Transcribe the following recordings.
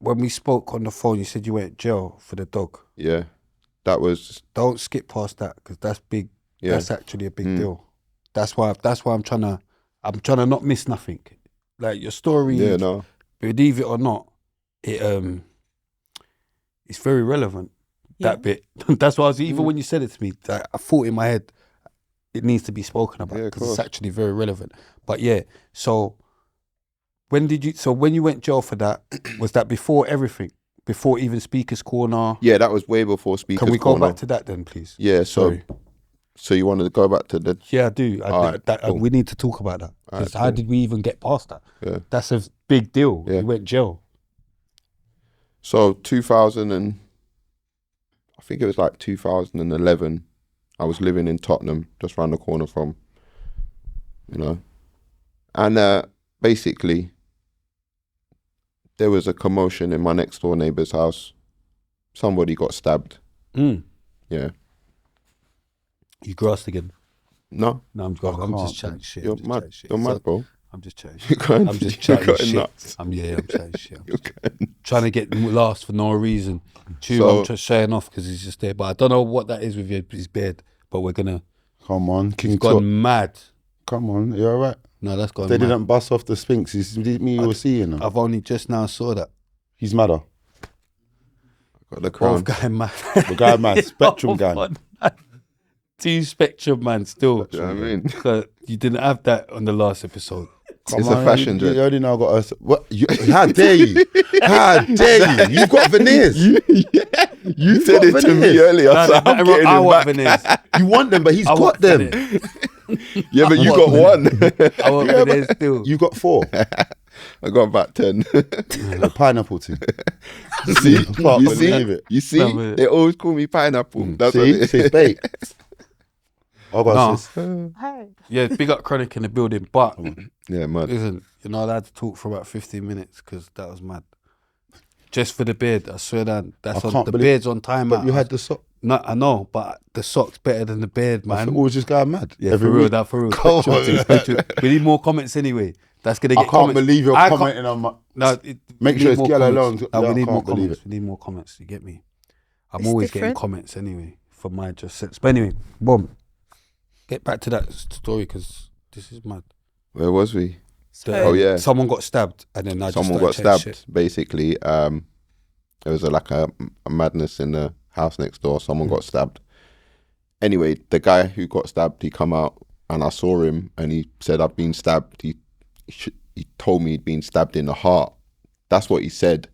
when we spoke on the phone, you said you went to jail for the dog. Yeah, that was. Don't skip past that because that's big. Yeah. That's actually a big deal. That's why I'm trying to not miss nothing. Like your story, Yeah, no. believe it or not, it's very relevant. Yeah. That bit. That's why even when you said it to me, like, I thought in my head it needs to be spoken about because it's actually very relevant. But yeah, so when you went jail for that, was that before everything? Before even Speaker's Corner? Yeah, that was way before Speaker's Corner. Can we go back to that then, please? Yeah, Sorry. So you wanted to go back to the... Yeah, I do. Cool. We need to talk about that. Because how did we even get past that? Yeah. That's a big deal. Yeah. You went jail. So 2000 I think it was like 2011, I was living in Tottenham, just round the corner from, and basically there was a commotion in my next door neighbour's house. Somebody got stabbed. Yeah. You grassed again? No. No, I'm just chatting shit. You're mad. You're mad, bro. I'm just chatting shit. I'm just chatting shit. I'm chatting shit. Trying to get last for no reason. I'm just showing off because he's just there. But I don't know what that is with his beard. But we're gonna. Come on, King. He's gone mad. Come on, you alright? No, that's gone. They mad. didn't bust off the Sphinx. It's me you were seeing. I've only just now saw that. He's madder. Got the crown. Both guy mad. The guy mad. Spectrum guy. Two Spectrum man still. Do you know what I mean? You didn't have that on the last episode. It's a fashion You dread. already now got what? How dare you? How dare you? You've got veneers. You said it to me earlier. No, So I'm getting I him want back. veneers. You want them, but he's got them. Yeah, but you got one. I want veneers still. You got 4. I got about 10. The pineapple thing. See? Can't believe it. You see? They always call me pineapple. That's what See, it is. it's bait. Oh, No. sis. Yeah, big up Chronic in the building. But Yeah, man. listen, you're not allowed to talk for about 15 minutes because that was mad. Just for the beard, I swear that I on can't the believe- beard's on time. But you had the sock. No, I know, but the sock's better than the beard, I man. thought we was just going mad. Yeah, Every for real, week. that for real. Come on. Spectrum. We need more comments anyway. That's gonna get I can't comments. believe you're I can't- commenting on my. No, Make we sure need it's more yellow comments. alone. No, Yeah, we I need more can't believe comments. it. We need more comments. You get me? I'm It's always different. getting comments anyway for my just sense. But anyway, boom. Get back to that story because this is mad. Where was we? Oh, yeah. Someone got stabbed and then I Someone just got started chatting stabbed. Basically, there was a madness in the house next door. Someone got stabbed. Anyway, the guy who got stabbed, he come out and I saw him and he said, I've been stabbed. He told me he'd been stabbed in the heart. That's what he said.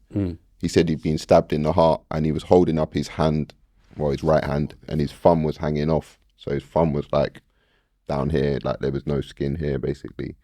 He said he'd been stabbed in the heart and he was holding up his hand, his right hand, and his thumb was hanging off. So his thumb was like down here, like there was no skin here, basically.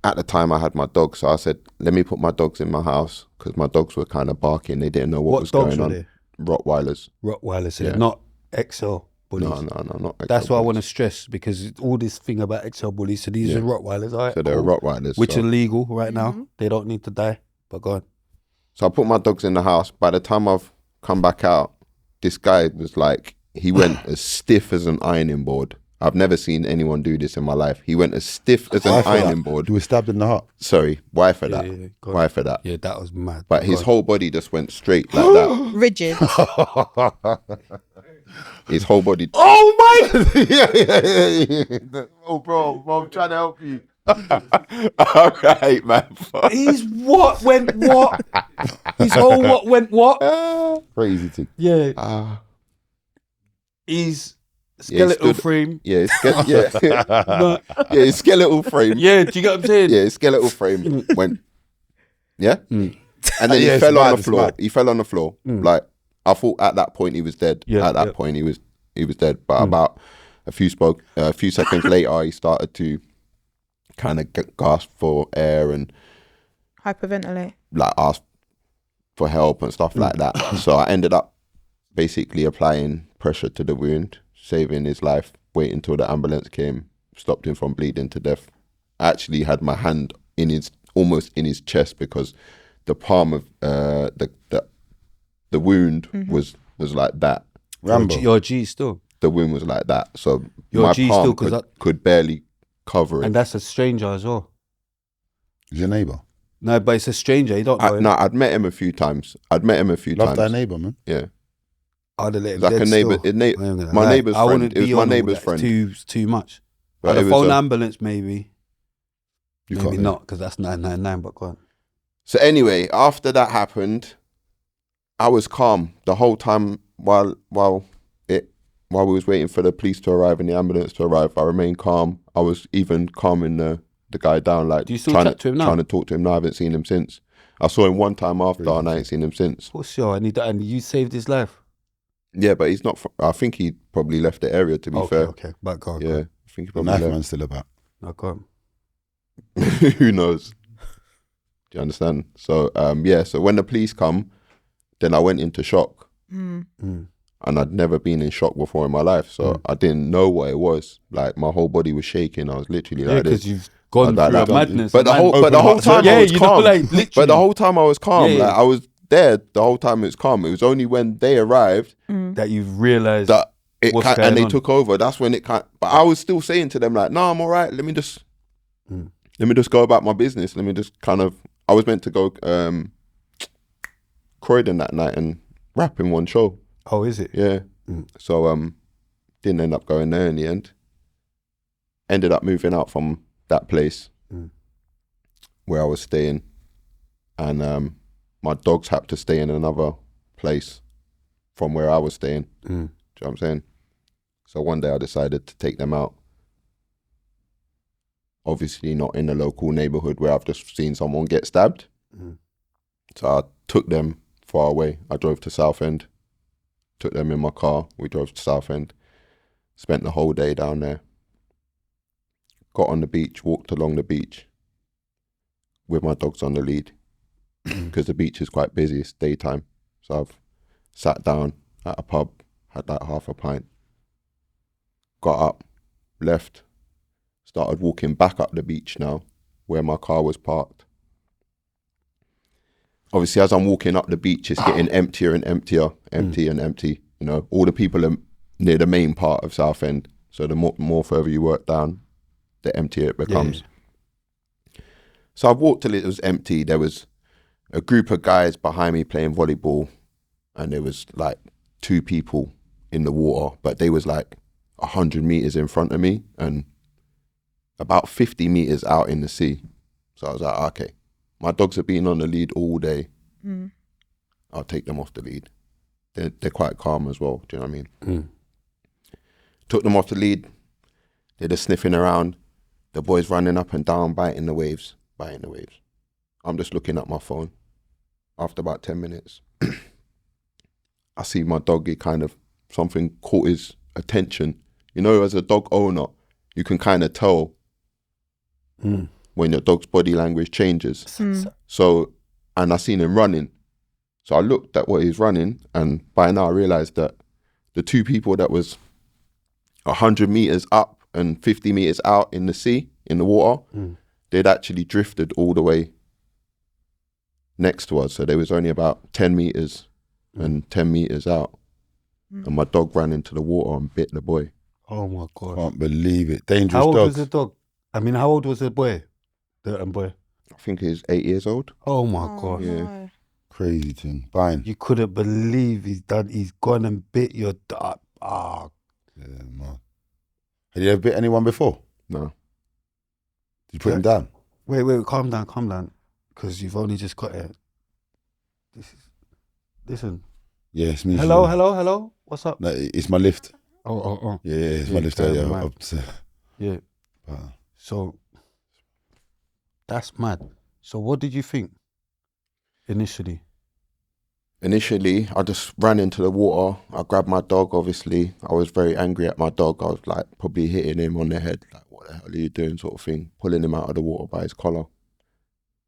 At the time I had my dog, so I said, let me put my dogs in my house because my dogs were kind of barking. They didn't know what was dogs going were on. there? Rottweilers. Rottweilers, Yeah. not XL bullies. No, not That's what I want to stress because all this thing about XL bullies. So these are Rottweilers, all right? So they're cool. Rottweilers. Which so. are legal right now. They don't need to die. But go on. So I put my dogs in the house. By the time I've come back out, this guy was like, he went as stiff as an ironing board. I've never seen anyone do this in my life. He went as stiff as an ironing board. You were stabbed in the heart. Sorry, why for that? go on. Why for that? Yeah, that was mad. But his whole body just went straight like that. Rigid. His whole body. Oh my! yeah. Oh, bro, I'm trying to help you. All right, man. He's what went what? His whole what went what? Crazy thing. Yeah. He's skeletal frame. Yeah, his skeletal frame. Yeah, do you get what I'm saying? Yeah, his skeletal frame went. Yeah? And then Yeah, he it's fell on mad, the it's floor. mad. He fell on the floor. Like, I thought at that point he was dead. Yeah, at that point he was dead. But about a few seconds later, he started to kind of gasp for air and Hyperventilate. like ask for help and stuff like that. So I ended up basically applying pressure to the wound, saving his life, waiting until the ambulance came, stopped him from bleeding to death. I actually had my hand almost in his chest because the palm of the wound was like that. Rambo. Your G still. The wound was like that. So Your my G palm still, could barely cover it. And that's a stranger as well. He's your neighbour. No, but it's a stranger. You don't know him. No, I'd met him a few times. Love thy neighbour, man. Yeah. I'd have let him Like dead a neighbour, still. my neighbour's I friend. wouldn't It was be my on all neighbour's that. friend. Too much. But I'd it have was phone a- ambulance maybe. You Maybe can't. not, because that's 999, but go on. So anyway, after that happened, I was calm the whole time while we was waiting for the police to arrive and the ambulance to arrive. I remained calm. I was even calming the guy down, like Do you still chat to him now? trying to talk to him. No, I haven't seen him since. I saw him one time after, and I ain't seen him since. For sure, and you saved his life. Yeah, but he's not. I think he probably left the area. To be fair, Okay, but go on. yeah, I think he The probably knife left. man's still about. No, go on. Who knows? Do you understand? So yeah. So when the police come, then I went into shock, and I'd never been in shock before in my life. So I didn't know what it was. Like my whole body was shaking. I was literally Yeah, like this. because you've gone Like through that. a madness. But the whole time yeah, I was you calm. know, like literally. But the whole time I was calm. Yeah, yeah. Like I was there the whole time. It was calm. It was only when they arrived that you've realised that it what's and going they on. took over. That's when it can't. But I was still saying to them like, "No, I'm all right. Let me just go about my business. Let me just kind of." I was meant to go Croydon that night and rap in one show. Oh, is it? Yeah. So didn't end up going there in the end. Ended up moving out from that place where I was staying, and my dogs had to stay in another place from where I was staying. Do you know what I'm saying? So one day I decided to take them out. Obviously not in a local neighborhood where I've just seen someone get stabbed. So I took them far away. I drove to Southend, took them in my car. We drove to Southend, spent the whole day down there. Got on the beach, walked along the beach with my dogs on the lead because the beach is quite busy, it's daytime. So I've sat down at a pub, had like half a pint, got up, left, started walking back up the beach now where my car was parked. Obviously, as I'm walking up the beach, it's getting emptier and emptier, empty and empty. You know, all the people are near the main part of Southend. So the more further you work down, the emptier it becomes. Yeah. So I walked till it was empty. There was a group of guys behind me playing volleyball, and there was like 2 people in the water, but they was like 100 meters in front of me and about 50 meters out in the sea. So I was like, okay, my dogs have been on the lead all day. I'll take them off the lead. They're quite calm as well. Do you know what I mean? Took them off the lead. They're just sniffing around. The boys running up and down, biting the waves. I'm just looking at my phone. After about 10 minutes, I see my doggy kind of, something caught his attention. You know, as a dog owner, you can kind of tell when your dog's body language changes. So, and I seen him running. So I looked at what he's running, and by now I realized that the 2 people that was 100 meters up and 50 meters out in the sea, in the water, they'd actually drifted all the way next to us. So there was only about 10 meters and 10 meters out. And my dog ran into the water and bit the boy. Oh my God. Can't believe it. Dangerous How old dogs. was the dog? I mean, how old was the boy? The boy. I think he's 8 years old. Oh my God. Yeah. No. Crazy thing. Fine. You couldn't believe he's gone and bit your dog. Yeah, man. Had you ever bit anyone before? No. Did you put him down? Wait, calm down. Because you've only just got it. Listen. Yeah, it's me. Hello. What's up? No, it's my lift. Oh. Yeah, it's my lift. okay, Yeah, man. Yeah. But, So, that's mad. So what did you think initially? Initially, I just ran into the water. I grabbed my dog, obviously. I was very angry at my dog. I was like probably hitting him on the head, like, what the hell are you doing, sort of thing, pulling him out of the water by his collar.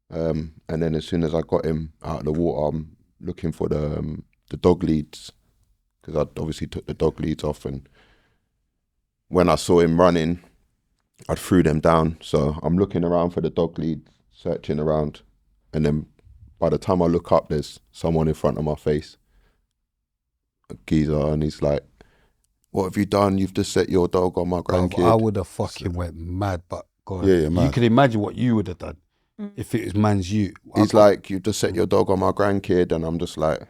And then as soon as I got him out of the water, I'm looking for the dog leads, because I obviously took the dog leads off, and when I saw him running, I threw them down. So I'm looking around for the dog leads, searching around, and then by the time I look up, there's someone in front of my face, a geezer, and he's like, "What have you done? You've just set your dog on my grandkid." I would have fucking went mad, but God, Yeah, mad. you can imagine what you would have done. if it was man's you. He's like, you just set your dog on my grandkid, and I'm just like,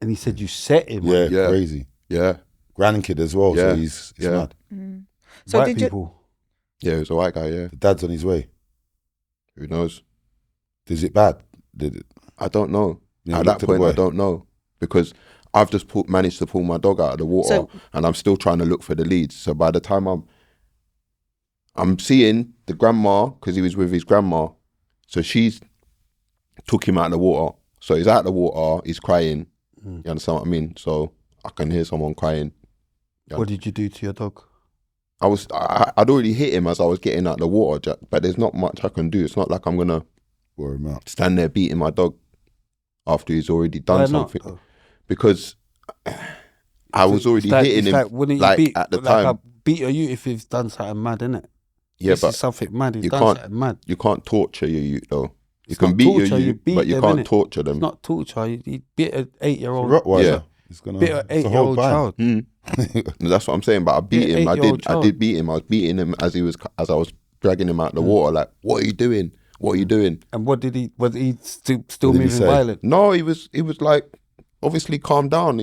and he said you set him. Yeah, Yeah. crazy. yeah, Grandkid as well. Yeah. So he's Yeah. mad. So White did you? people. yeah. He was a white guy. Yeah, The dad's on his way. who knows? Is it bad? Did it? I don't know. You know, At look that to the point, I boy. don't know because I've just managed to pull my dog out of the water, So- and I'm still trying to look for the leads. So by the time I'm seeing the grandma, because he was with his grandma, so she's took him out of the water. So he's out of the water, he's crying. You understand what I mean? So I can hear someone crying. What did you do to your dog? I'd already hit him as I was getting out of the water, but there's not much I can do. It's not like I'm gonna Wore him out. stand there beating my dog after he's already done Why something. not, though? Because I was already hitting him wouldn't like you beat, at the like time. I beat you if he's done something mad, innit? Yeah, This but is something mad. He's you done can't- something mad. you can't torture your youth though. You It's can not beat your torture, you youth, beat but you them, can't innit? torture It's them. not torture. He bit an 8-year-old. Rottweiler. Yeah. It's gonna. Bit an it's a whole 8-year-old band. child. No, that's what I'm saying. But I beat Yeah, him. I 8-year-old did beat him. I was beating him as I was dragging him out the water. Like, what are you doing? What are you doing? And what did he? Was he still What did he moving say? violent? No, he was like obviously calm down.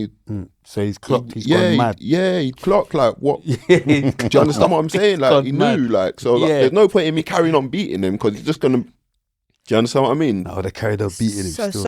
So he's clocked. He's yeah, gone mad. he clocked like what? Yeah, Do you understand what I'm saying? Like gone he mad. knew. Like so, like, Yeah. there's no point in me carrying on beating him because he's just gonna. Do you understand what I mean? No, they carried on beating him So- still.